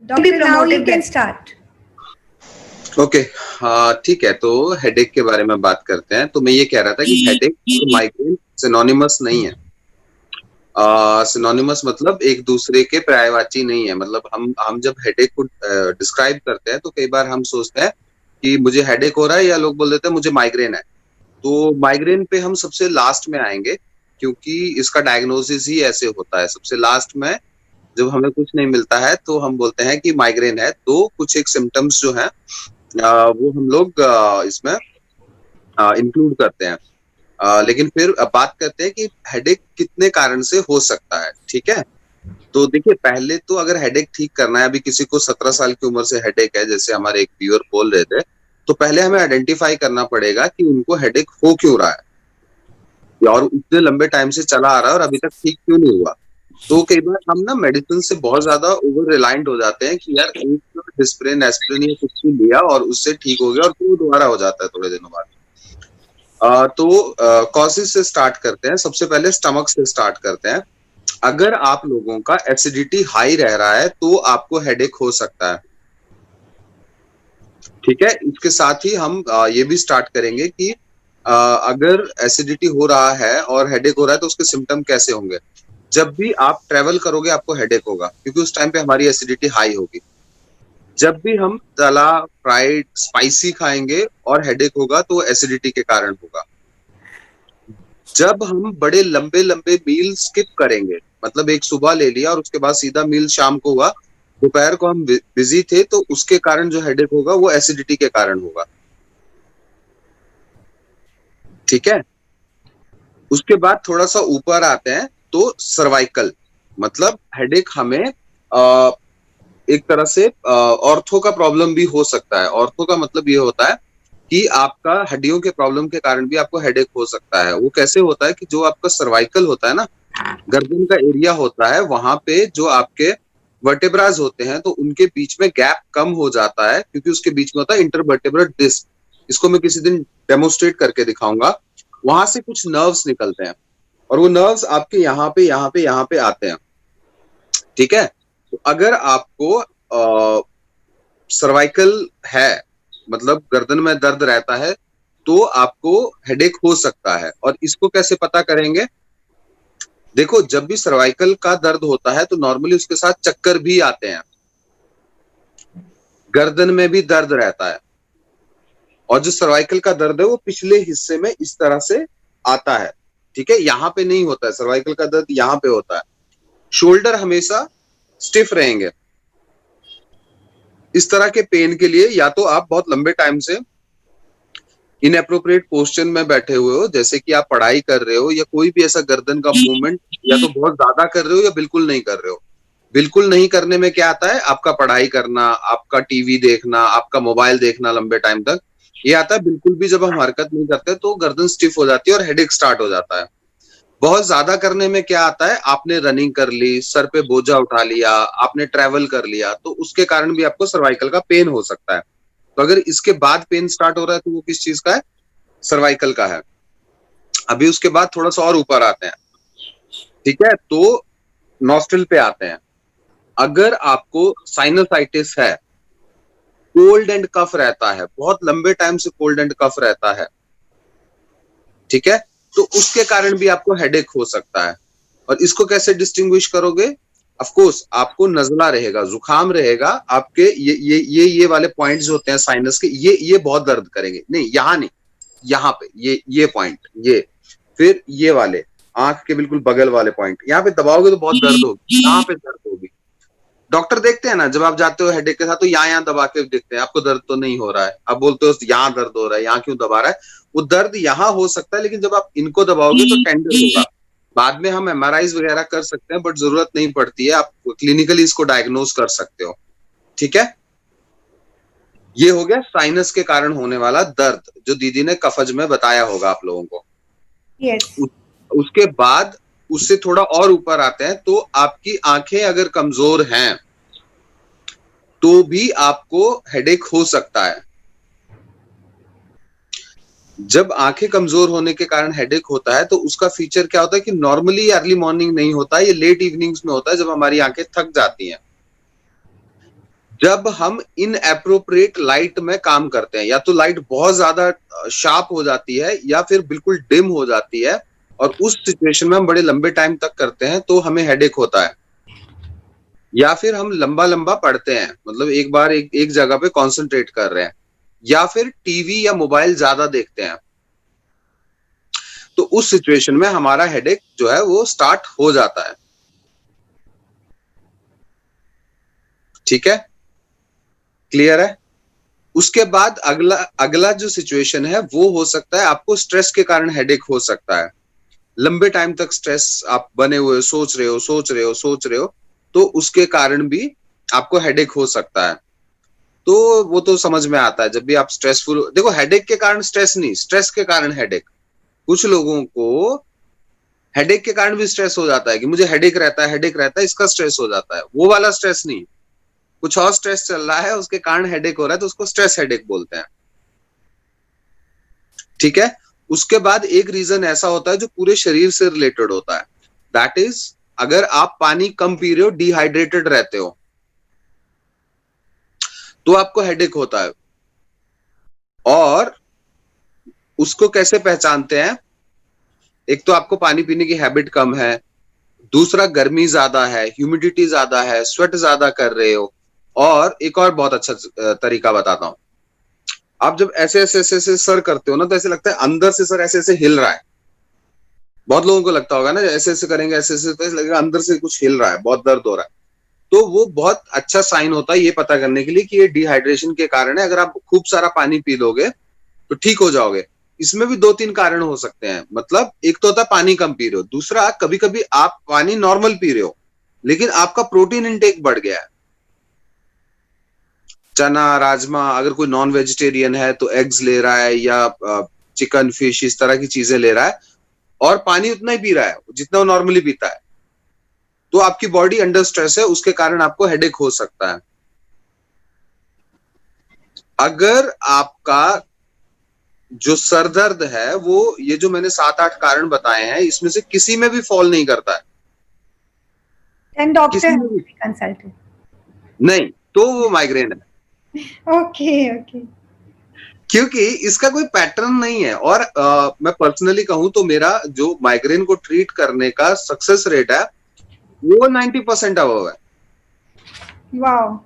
Doctor, now you can start. Okay, ठीक है। तो हेडेक के बारे में बात करते हैं। तो मैं ये कह रहा था कि हेडेक और माइग्रेन सिनोनिमस नहीं है। सिनोनिमस मतलब एक दूसरे के पर्यायवाची नहीं है। मतलब हम जब हेडेक को डिस्क्राइब करते हैं तो कई बार हम सोचते हैं कि मुझे हेडेक हो रहा है, या लोग बोल देते हैं मुझे माइग्रेन है। तो माइग्रेन पे हम सबसे लास्ट में आएंगे, क्योंकि इसका डायग्नोसिस ही ऐसे होता है। सबसे लास्ट में जब हमें कुछ नहीं मिलता है तो हम बोलते हैं कि माइग्रेन है। तो कुछ एक सिम्टम्स जो है वो हम लोग इसमें इंक्लूड करते हैं। लेकिन फिर अब बात करते हैं कि हेडेक कितने कारण से हो सकता है। ठीक है, तो देखिए, पहले तो अगर हेडेक ठीक करना है, अभी किसी को 17 साल की उम्र से हेडेक है, जैसे हमारे एक व्यूअर बोल रहे थे, तो पहले हमें आइडेंटिफाई करना पड़ेगा कि उनको हेडेक हो क्यों रहा है, और इतने लंबे टाइम से चला आ रहा है और अभी तक ठीक क्यों नहीं हुआ। तो कई बार हम ना मेडिसिन से बहुत ज्यादा ओवर रिलायंट हो जाते हैं कि यार एक डिस्प्रिन एस्प्रिन या कुछ भी लिया और उससे ठीक हो गया, और फिर दोबारा हो जाता है थोड़े दिनों बाद। तो कॉजेस से स्टार्ट करते हैं। सबसे पहले स्टमक से स्टार्ट करते हैं। अगर आप लोगों का एसिडिटी हाई रह रहा है तो आपको हेडेक हो सकता है। ठीक है, इसके साथ ही हम ये भी स्टार्ट करेंगे कि अगर एसिडिटी हो रहा है और हेडेक हो रहा है तो उसके सिम्टम कैसे होंगे। जब भी आप ट्रेवल करोगे आपको हेडेक होगा, क्योंकि उस टाइम पे हमारी एसिडिटी हाई होगी। जब भी हम तला, फ्राइड, स्पाइसी खाएंगे और हेडेक होगा तो एसिडिटी के कारण होगा। जब हम बड़े लंबे लंबे मील स्किप करेंगे, मतलब एक सुबह ले लिया और उसके बाद सीधा मील शाम को हुआ, दोपहर को हम बिजी थे, तो उसके कारण जो हेडेक होगा वो एसिडिटी के कारण होगा। ठीक है, उसके बाद थोड़ा सा ऊपर आते हैं तो सर्वाइकल, मतलब हेडेक हमें एक तरह से ऑर्थो का प्रॉब्लम भी हो सकता है। ऑर्थो का मतलब ये होता है कि आपका हड्डियों के प्रॉब्लम के कारण भी आपको हेडेक हो सकता है। वो कैसे होता है कि जो आपका सर्वाइकल होता है ना, गर्दन का एरिया होता है, वहां पे जो आपके वर्टेब्राज होते हैं तो उनके बीच में गैप कम हो जाता है, क्योंकि उसके बीच में होता है इंटरवर्टेब्रल डिस्क। इसको मैं किसी दिन डेमोन्स्ट्रेट करके दिखाऊंगा। वहां से कुछ नर्व्स निकलते हैं और वो नर्व्स आपके यहाँ पे यहाँ पे यहाँ पे आते हैं। ठीक है, तो अगर आपको सर्वाइकल है, मतलब गर्दन में दर्द रहता है, तो आपको हेडेक हो सकता है। और इसको कैसे पता करेंगे? देखो, जब भी सर्वाइकल का दर्द होता है तो नॉर्मली उसके साथ चक्कर भी आते हैं, गर्दन में भी दर्द रहता है। और जो सर्वाइकल का दर्द है वो पिछले हिस्से में इस तरह से आता है। ठीक है, यहाँ पे नहीं होता है सर्वाइकल का दर्द, यहाँ पे होता है। शोल्डर हमेशा स्टिफ रहेंगे। इस तरह के पेन के लिए या तो आप बहुत लंबे टाइम से इनएप्रोप्रिएट पोस्चर में बैठे हुए हो, जैसे कि आप पढ़ाई कर रहे हो, या कोई भी ऐसा गर्दन का मूवमेंट या तो बहुत ज्यादा कर रहे हो या बिल्कुल नहीं कर रहे हो। बिल्कुल नहीं करने में क्या आता है? आपका पढ़ाई करना, आपका टीवी देखना, आपका मोबाइल देखना लंबे टाइम तक, ये आता है। बिल्कुल भी जब हम हरकत नहीं करते तो गर्दन स्टिफ हो जाती है और हेडेक स्टार्ट हो जाता है। बहुत ज्यादा करने में क्या आता है? आपने रनिंग कर ली, सर पे बोझा उठा लिया, आपने ट्रैवल कर लिया, तो उसके कारण भी आपको सर्वाइकल का पेन हो सकता है। तो अगर इसके बाद पेन स्टार्ट हो रहा है तो वो किस चीज का है? सर्वाइकल का है। अभी उसके बाद थोड़ा सा और ऊपर आते हैं। ठीक है, तो नॉस्ट्रिल पे आते हैं। अगर आपको साइनसाइटिस है, कोल्ड एंड कफ रहता है, बहुत लंबे टाइम से कोल्ड एंड कफ रहता है, ठीक है, तो उसके कारण भी आपको हेडेक हो सकता है। और इसको कैसे डिस्टिंग्विश करोगे? ऑफ कोर्स आपको नजला रहेगा, जुकाम रहेगा, आपके ये वाले पॉइंट्स होते हैं साइनस के, ये बहुत दर्द करेंगे। नहीं, यहाँ नहीं, यहाँ पे ये पॉइंट, ये फिर ये वाले आंख के बिल्कुल बगल वाले पॉइंट, यहाँ पे दबाओगे तो बहुत दर्द होगी, यहाँ पे दर्द होगी। डॉक्टर देखते हैं ना, जब आप जाते हो हेडेक के साथ तो यहाँ दबा के देखते हैं, आपको दर्द तो नहीं हो रहा है। आप बोलते हो यहाँ दर्द हो रहा है, यहाँ क्यों दबा रहा है? वो दर्द यहाँ हो सकता है, लेकिन जब आप इनको दबाओगे तो टेंडर होगा। बाद में हम एमआरआईज वगैरह कर सकते हैं, बट जरूरत नहीं पड़ती है, आप क्लिनिकली इसको डायग्नोज कर सकते हो। ठीक है, ये हो गया साइनस के कारण होने वाला दर्द, जो दीदी ने कफज में बताया होगा आप लोगों को। Yes. उसके बाद उससे थोड़ा और ऊपर आते हैं, तो आपकी आंखें अगर कमजोर हैं तो भी आपको हेडेक हो सकता है। जब आंखें कमजोर होने के कारण हेडेक होता है तो उसका फीचर क्या होता है कि नॉर्मली अर्ली मॉर्निंग नहीं होता है, ये लेट इवनिंग्स में होता है, जब हमारी आंखें थक जाती हैं। जब हम इनएप्रोप्रिएट लाइट में काम करते हैं, या तो लाइट बहुत ज्यादा शार्प हो जाती है या फिर बिल्कुल डिम हो जाती है, और उस सिचुएशन में हम बड़े लंबे टाइम तक करते हैं तो हमें हेडेक होता है। या फिर हम लंबा लंबा पढ़ते हैं, मतलब एक बार एक जगह पे कॉन्सेंट्रेट कर रहे हैं, या फिर टीवी या मोबाइल ज्यादा देखते हैं, तो उस सिचुएशन में हमारा हेडेक जो है वो स्टार्ट हो जाता है। ठीक है, क्लियर है? उसके बाद अगला अगला जो सिचुएशन है वो हो सकता है आपको स्ट्रेस के कारण हेडेक हो सकता है। लंबे टाइम तक स्ट्रेस आप बने हुए सोच रहे हो, तो उसके कारण भी आपको हेडेक हो सकता है। तो वो तो समझ में आता है, जब भी आप स्ट्रेसफुल, देखो हेडेक के कारण स्ट्रेस नहीं, स्ट्रेस के कारण हेडेक। कुछ लोगों को हेडेक के कारण भी स्ट्रेस हो जाता है कि मुझे हेडेक रहता है, इसका स्ट्रेस हो जाता है, वो वाला स्ट्रेस नहीं। कुछ और स्ट्रेस चल रहा है उसके कारण हेडेक हो रहा है, तो उसको स्ट्रेस हेडेक बोलते हैं। ठीक है, उसके बाद एक रीजन ऐसा होता है जो पूरे शरीर से रिलेटेड होता है, दैट इज अगर आप पानी कम पी रहे हो, डिहाइड्रेटेड रहते हो, तो आपको हेडेक होता है। और उसको कैसे पहचानते हैं? एक तो आपको पानी पीने की हैबिट कम है, दूसरा गर्मी ज्यादा है, ह्यूमिडिटी ज्यादा है, स्वेट ज्यादा कर रहे हो, और एक और बहुत अच्छा तरीका बताता हूं। आप जब ऐसे ऐसे ऐसे ऐसे सर करते हो ना, तो ऐसे लगता है अंदर से सर ऐसे ऐसे हिल रहा है। बहुत लोगों को लगता होगा ना, ऐसे ऐसे करेंगे, ऐसे ऐसे, तो ऐसे लगेगा अंदर से कुछ हिल रहा है, बहुत दर्द हो रहा है। तो वो बहुत अच्छा साइन होता है ये पता करने के लिए कि ये डिहाइड्रेशन के कारण है। अगर आप खूब सारा पानी पी लोगे तो ठीक हो जाओगे। इसमें भी दो तीन कारण हो सकते हैं, मतलब एक तो होता है पानी कम पी रहे हो, दूसरा कभी कभी आप पानी नॉर्मल पी रहे हो लेकिन आपका प्रोटीन इंटेक बढ़ गया है। चना, राजमा, अगर कोई नॉन वेजिटेरियन है तो एग्स ले रहा है, या चिकन, फिश, इस तरह की चीजें ले रहा है, और पानी उतना ही पी रहा है जितना वो नॉर्मली पीता है, तो आपकी बॉडी अंडर स्ट्रेस है, उसके कारण आपको हेडेक हो सकता है। अगर आपका जो सर दर्द है वो, ये जो मैंने 7-8 कारण बताए हैं, इसमें से किसी में भी फॉल नहीं करता है, Then doctor किसी has में to भी be consulted. नहीं, तो वो माइग्रेन है। Okay, okay. क्योंकि इसका कोई पैटर्न नहीं है। और मैं पर्सनली कहूं तो मेरा जो माइग्रेन को ट्रीट करने का सक्सेस रेट है वो 90% अबव है। Wow.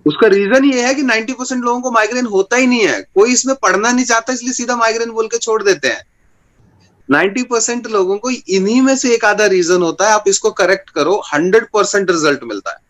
उसका रीजन ये है कि 90% लोगों को माइग्रेन होता ही नहीं है, कोई इसमें पढ़ना नहीं चाहता, इसलिए सीधा माइग्रेन बोल के छोड़ देते हैं। 90% लोगों को इन्हीं में से एक आधा रीजन होता है, आप इसको करेक्ट करो, 100% रिजल्ट मिलता है।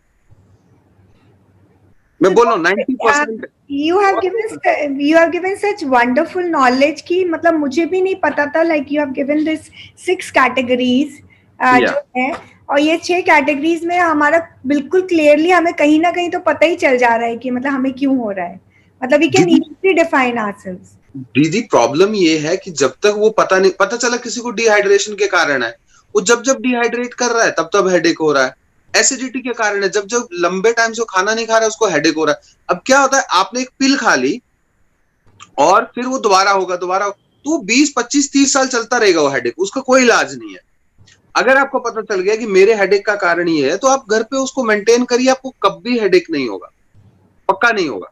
मैं So बोल रहा हूँ doctor, 90%। you have given such wonderful knowledge कि मतलब मुझे भी नहीं पता था, like you have given this 6 categories जो है, और ये 6 कैटेगरीज में हमारा बिल्कुल क्लियरली हमें कहीं ना कहीं तो पता ही चल जा रहा है कि मतलब हमें क्यों हो रहा है, मतलब we can easily define ourselves. दीदी प्रॉब्लम ये है कि जब तक वो पता चला किसी को डिहाइड्रेशन के कारण है, वो जब जब डिहाइड्रेट कर रहा है तब तब हेडेक हो रहा है। एसिडिटी के कारण है, जब जब लंबे टाइम से खाना नहीं खा रहा है उसको हेडेक हो रहा है। अब क्या होता है, आपने एक पिल खा ली और फिर वो दोबारा होगा, तो 20-25-30 साल चलता रहेगा वो हेडेक, उसका कोई इलाज नहीं है। अगर आपको पता चल गया कि मेरे हेडेक का कारण ये है, तो आप घर पे उसको मेंटेन करिए, आपको कभी हेडेक नहीं होगा, पक्का नहीं होगा।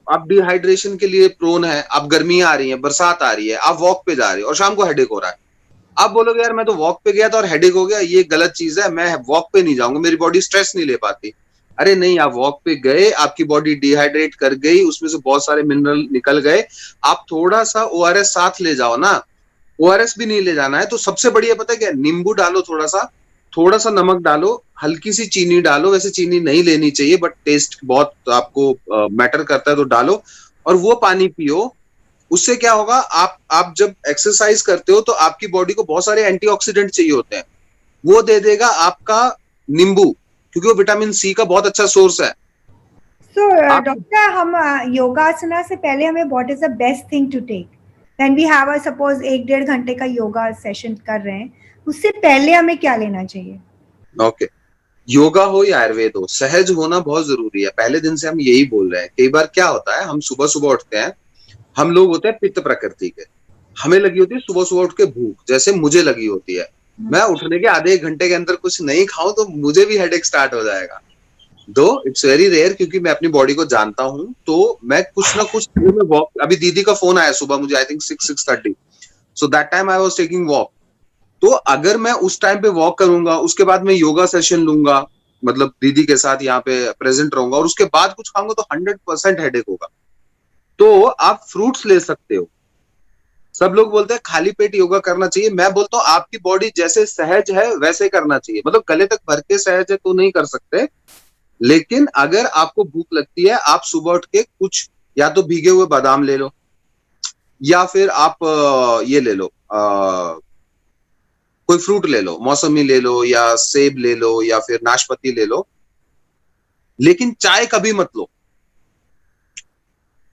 आप डिहाइड्रेशन के लिए प्रोन है, आप गर्मियां आ रही हैं, बरसात आ रही है, आप वॉक पे जा रहे हो और शाम को हेडेक हो रहा है, आप बोलोगे यार मैं तो वॉक पे गया था और हेडेक हो गया, ये गलत चीज है, मैं वॉक पे नहीं जाऊंगा, मेरी बॉडी स्ट्रेस नहीं ले पाती। अरे नहीं, आप वॉक पे गए, आपकी बॉडी डिहाइड्रेट कर गई, उसमें से बहुत सारे मिनरल निकल गए, आप थोड़ा सा ओआरएस साथ ले जाओ ना। ओआरएस भी नहीं ले जाना है तो सबसे बढ़िया पता है क्या, नींबू डालो, थोड़ा सा नमक डालो, हल्की सी चीनी डालो, वैसे चीनी नहीं लेनी चाहिए बट टेस्ट बहुत आपको मैटर करता है तो डालो, और वो पानी पियो। उससे क्या होगा, आप जब एक्सरसाइज करते हो तो आपकी बॉडी को बहुत सारे एंटीऑक्सीडेंट चाहिए होते हैं, वो दे देगा आपका नींबू, क्योंकि वो विटामिन सी का बहुत अच्छा सोर्स है। So डॉक्टर, हम योगासना से पहले हमें what is the best thing to take when we have suppose 1-1.5 घंटे का योगा सेशन कर रहे हैं, उससे पहले हमें क्या लेना चाहिए? ओके, योगा हो या आयुर्वेद हो, सहज होना बहुत जरूरी है। पहले दिन से हम यही बोल रहे हैं। कई बार क्या होता है, हम सुबह सुबह उठते हैं, हम लोग होते हैं पित्त प्रकृति के, हमें लगी होती है सुबह सुबह उठ के भूख, जैसे मुझे लगी होती है, मैं उठने के आधे 1 घंटे के अंदर कुछ नहीं खाऊं तो मुझे भी हेडेक स्टार्ट हो जाएगा। दो इट्स वेरी रेयर, क्योंकि मैं अपनी बॉडी को जानता हूं, तो मैं कुछ ना कुछ में वॉक, अभी दीदी का फोन आया सुबह मुझे, I think 6:30, so that time I was taking walk. तो अगर मैं उस टाइम पे वॉक करूंगा, उसके बाद मैं योगा सेशन लूंगा, मतलब दीदी के साथ यहाँ पे प्रेजेंट रहूंगा, और उसके बाद कुछ खाऊंगा, तो 100% हेडेक होगा। तो आप फ्रूट्स ले सकते हो। सब लोग बोलते हैं खाली पेट योगा करना चाहिए, मैं बोलता हूँ आपकी बॉडी जैसे सहज है वैसे करना चाहिए। मतलब गले तक भर के सहज है तो नहीं कर सकते, लेकिन अगर आपको भूख लगती है, आप सुबह उठ के कुछ या तो भीगे हुए बादाम ले लो, या फिर आप ये ले लो, कोई फ्रूट ले लो, मौसमी ले लो या सेब ले लो या फिर नाशपाती ले लो। लेकिन चाय कभी मत लो,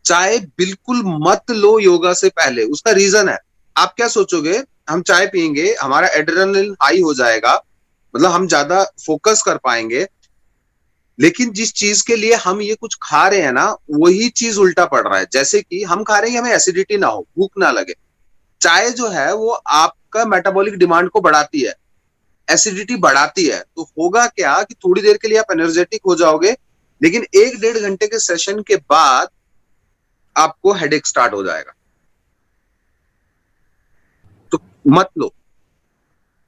चाय बिल्कुल मत लो योगा से पहले। उसका रीजन है, आप क्या सोचोगे, हम चाय पियेंगे, हमारा एड्रेनलिन हाई हो जाएगा, मतलब हम ज्यादा फोकस कर पाएंगे, लेकिन जिस चीज के लिए हम ये कुछ खा रहे हैं ना, वही चीज उल्टा पड़ रहा है। जैसे कि हम खा रहे हैं, हमें एसिडिटी ना हो, भूख ना लगे। चाय जो है वो आपका मेटाबॉलिक डिमांड को बढ़ाती है, एसिडिटी बढ़ाती है। तो होगा क्या कि थोड़ी देर के लिए आप एनर्जेटिक हो जाओगे, लेकिन 1-1.5 घंटे के सेशन के बाद आपको हेडेक स्टार्ट हो जाएगा। तो मत लो,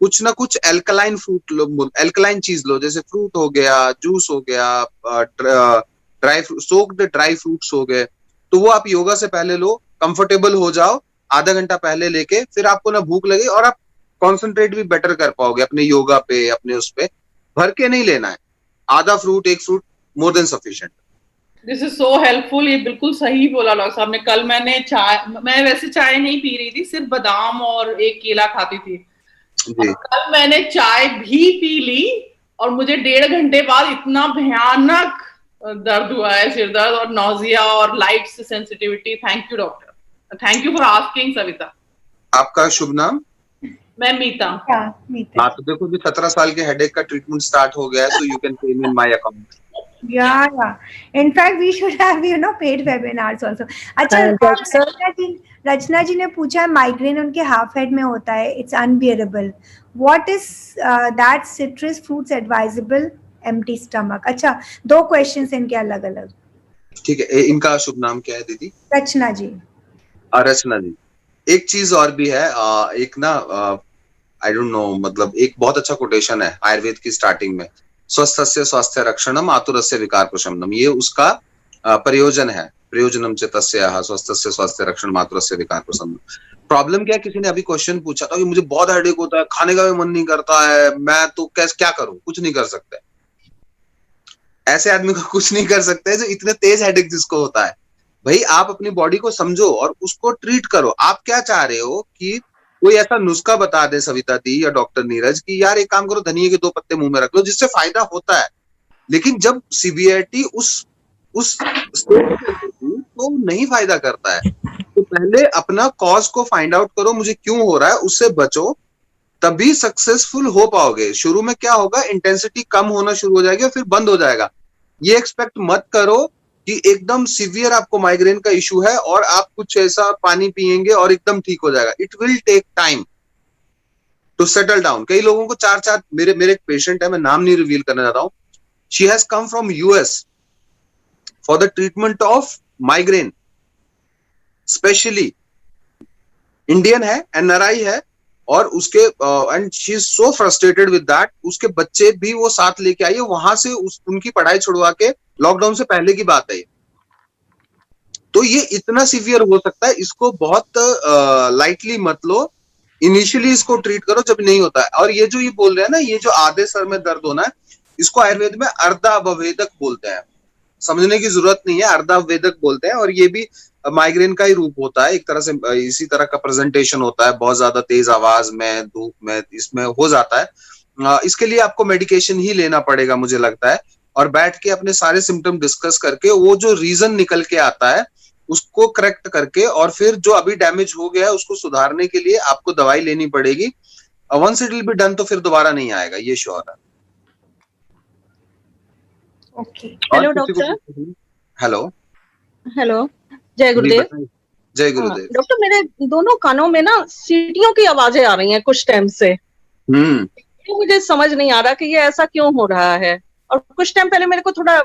कुछ ना कुछ एल्कलाइन फ्रूट लो, एल्कलाइन चीज लो, जैसे फ्रूट हो गया, जूस हो गया, ड्राई सोक्ड ड्राई फ्रूट्स हो गए, तो वो आप योगा से पहले लो, कंफर्टेबल हो जाओ, आधा घंटा पहले लेके, फिर आपको ना भूख लगे और आप कॉन्सेंट्रेट भी बेटर कर पाओगे अपने योगा पे, अपने उस पे। भर के नहीं लेना है, आधा फ्रूट, एक fruit more than sufficient. This is so helpful, ये बिल्कुल सही बोला डॉक्टर साहब ने। कल मैंने चाय, मैं वैसे चाय नहीं पी रही थी, सिर्फ बादाम और एक केला खाती थी। जी। कल मैंने चाय भी पी ली और मुझे 1.5 घंटे बाद इतना भयानक दर्द हुआ है, सिर दर्द और नौजिया और light sensitivity. Thank you doctor, thank you for asking. Savita, आपका शुभ नाम? मैं मीता। हाँ, तो देखो, भी 17 साल के हेडेक का ट्रीटमेंट स्टार्ट हो गया है, so you can pay in my account. Yeah. In fact, we should have, paid webinars also. अच्छा, रचना जी ने पूछा, माइग्रेन उनके हाफ हेड में होता है, it's unbearable. What is that citrus fruits advisable empty stomach? अच्छा, 2 questions इनके अलग अलग। ठीक है, इनका शुभ नाम क्या है दीदी? रचना जी। रचना जी, एक चीज और भी है, एक ना, आई डोंट नो, मतलब एक बहुत अच्छा कोटेशन है आयुर्वेद की स्टार्टिंग में, स्वस्थस्य स्वास्थ्य रक्षणम आतुरस्य विकार प्रशमनम। ये उसका प्रयोजन है, प्रयोजनम च तस्याः स्वस्थस्य स्वास्थ्य रक्षणम आतुरस्य विकार प्रशमनम। प्रॉब्लम क्या है, किसी ने अभी क्वेश्चन पूछा था कि मुझे बहुत हेडेक होता है, खाने का भी मन नहीं करता है, मैं तो कैसे क्या करूं? कुछ नहीं कर सकते, ऐसे आदमी को कुछ नहीं कर सकते जो इतने तेज हेडेक जिसको होता है। भाई, आप अपनी बॉडी को समझो और उसको ट्रीट करो। आप क्या चाह रहे हो कि कोई ऐसा नुस्खा बता दे सविता दी या डॉक्टर नीरज कि यार एक काम करो, धनिये के 2 पत्ते मुंह में रख लो, जिससे फायदा होता है। लेकिन जब सीवियरिटी उस तो नहीं फायदा करता है। तो पहले अपना कॉज को फाइंड आउट करो, मुझे क्यों हो रहा है, उससे बचो, तभी सक्सेसफुल हो पाओगे। शुरू में क्या होगा, इंटेंसिटी कम होना शुरू हो जाएगी और फिर बंद हो जाएगा। ये एक्सपेक्ट मत करो कि एकदम सीवियर आपको माइग्रेन का इशू है और आप कुछ ऐसा पानी पिएंगे और एकदम ठीक हो जाएगा। It will take time to settle down. कई लोगों को 4 मेरे एक पेशेंट है, मैं नाम नहीं रिवील करना चाहता हूं, she has come from US for the treatment of migraine, specially Indian है, एनआरआई है, और उसके and she is so frustrated with that, उसके बच्चे भी वो साथ लेके आई है वहां से, उनकी पढ़ाई छुड़वा के, लॉकडाउन से पहले की बात है ये। तो ये इतना सीवियर हो सकता है, इसको बहुत लाइटली मत लो, इनिशियली इसको ट्रीट करो जब नहीं होता है। और ये जो ये बोल रहे हैं ना, ये जो आधे सर में दर्द होना है, इसको आयुर्वेद में अर्धाववेदक बोलते हैं, समझने की जरूरत नहीं है, अर्धाववेदक बोलते हैं। और ये भी माइग्रेन का ही रूप होता है एक तरह से, इसी तरह का प्रेजेंटेशन होता है, बहुत ज्यादा तेज आवाज में, धूप में, इसमें हो जाता है। इसके लिए आपको मेडिकेशन ही लेना पड़ेगा मुझे लगता है, और बैठ के अपने सारे सिम्टम डिस्कस करके वो जो रीजन निकल के आता है उसको करेक्ट करके, और फिर जो अभी डैमेज हो गया है उसको सुधारने के लिए आपको दवाई लेनी पड़ेगी। Once it will be done तो फिर दोबारा नहीं आएगा, ये श्योर है। Okay, hello doctor. Hello hello, जय गुरुदेव। जय गुरुदेव। डॉक्टर, मेरे दोनों कानों में ना सीटियों की आवाजें आ रही हैं कुछ टाइम से। मुझे समझ नहीं आ रहा कि ये ऐसा क्यों हो रहा है, और कुछ टाइम पहले मेरे को थोड़ा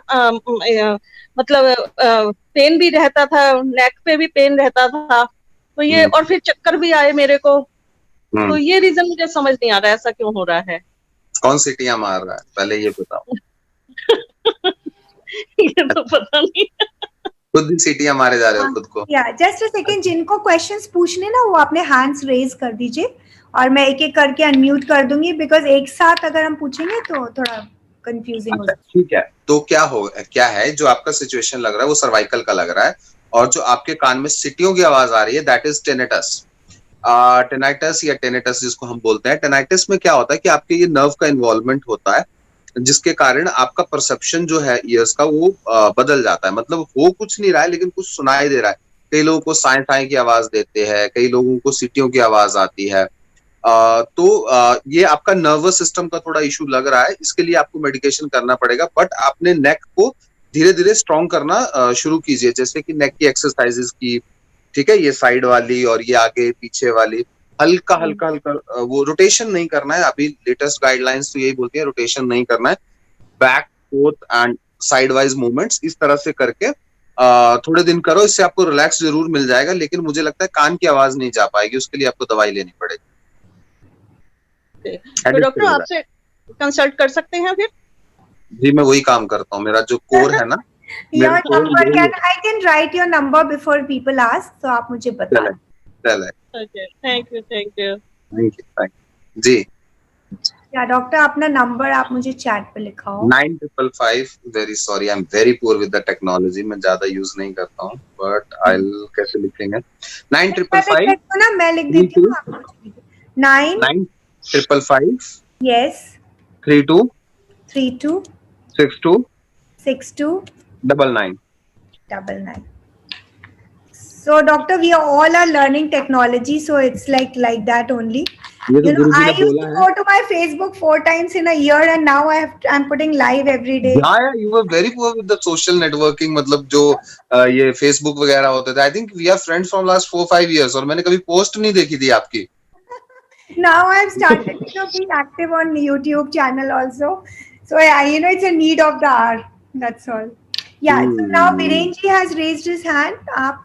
मतलब पेन भी रहता था, नेक पे भी पेन रहता था, तो ये और फिर चक्कर भी आए मेरे को, तो ये रीजन मुझे समझ नहीं आ रहा है ऐसा क्यों हो रहा है। कौन सीटियां मार रहा है पहले ये बताओ। ये तो पता नहीं। खुद ही सीटियां मारे जा रहे हो खुद को। या जस्ट अ सेकंड, जिनको क्वेश्चंस पूछने ना वो अपने हैंड्स रेज कर दीजिए और मैं एक एक करके अनम्यूट कर दूंगी, बिकॉज एक साथ अगर हम पूछेंगे तो थोड़ा कंफ्यूजिंग हो जाएगा। ठीक है, तो क्या है जो आपका सिचुएशन लग रहा है वो सर्वाइकल का लग रहा है, और जो आपके कान में सीटियों की आवाज आ रही है दैट इज टेनिटस। टेनाइटस या टेनिटस जिसको हम बोलते हैं। टेनाइटस में क्या होता है कि आपके ये नर्व का इन्वॉल्वमेंट होता है, जिसके कारण आपका परसेप्शन जो है ईयर्स का वो बदल जाता है। मतलब हो कुछ नहीं रहा है लेकिन कुछ सुनाई दे रहा है। कई लोगों को साए साए की आवाज देते हैं, कई लोगों को सीटियों की आवाज आती है। ये आपका नर्वस सिस्टम का थोड़ा इशू लग रहा है, इसके लिए आपको मेडिकेशन करना पड़ेगा। बट आपने नेक को धीरे धीरे स्ट्रॉन्ग करना शुरू कीजिए, जैसे कि नेक की एक्सरसाइजेस की, ठीक है, ये साइड वाली और ये आगे पीछे वाली, हल्का हल्का हल्का वो रोटेशन नहीं करना है। अभी लेटेस्ट गाइडलाइंस तो यही बोलती है रोटेशन नहीं करना है, back fourth and side wise movements इस तरह से करके थोड़े दिन करो, इससे आपको रिलैक्स जरूर मिल जाएगा। लेकिन मुझे लगता है कान की आवाज नहीं जा पाएगी, उसके लिए आपको दवाई लेनी पड़ेगी। तो डॉक्टर आपसे कंसल्ट कर सकते हैं फिर? जी मैं वही काम करता हूँ, मेरा जो कोर है ना। Your number, I can write your number before people ask, तो आप मुझे बता दें। चले okay, thank you thank you ji. या डॉक्टर अपना नंबर आप मुझे चैट पे लिखाओ। 9555। Very sorry, I am very poor with the technology, मैं ज्यादा यूज नहीं करता हूँ, बट आई विल कैसे लिखेंगे 9555 ना मैं लिख देती हूँ, आप 9555 yes 32 32 62 62 99. So doctor, we all are learning technology, so it's like that only. ये तो You know, गुरुजी I ने used बोला to है। go to my Facebook 4 times in a year, and now I'm putting live every day. Yeah, you were very poor with the social networking, मतलब जो ये Facebook वगैरह होते थे। I think we are friends from last 4-5 years, और मैंने कभी post नहीं देखी थी आपकी। Now I've started being active on YouTube channel also. So you know, it's a need of the hour. That's all. Yeah. So now Virenji has raised his hand. आप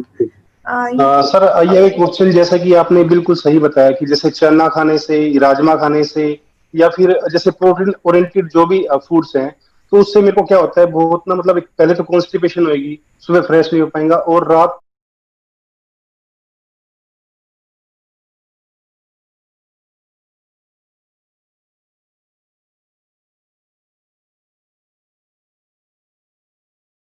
sir ये एक क्वेश्चन, जैसा कि आपने बिल्कुल सही बताया कि जैसे चना खाने से, राजमा खाने से, या फिर जैसे प्रोटीन ओरिएंटेड जो भी फूड्स हैं, तो उससे मेरे को क्या होता है बहुत ना, मतलब पहले तो कॉन्स्टिपेशन होगी, सुबह फ्रेश नहीं हो पाएगा, और रात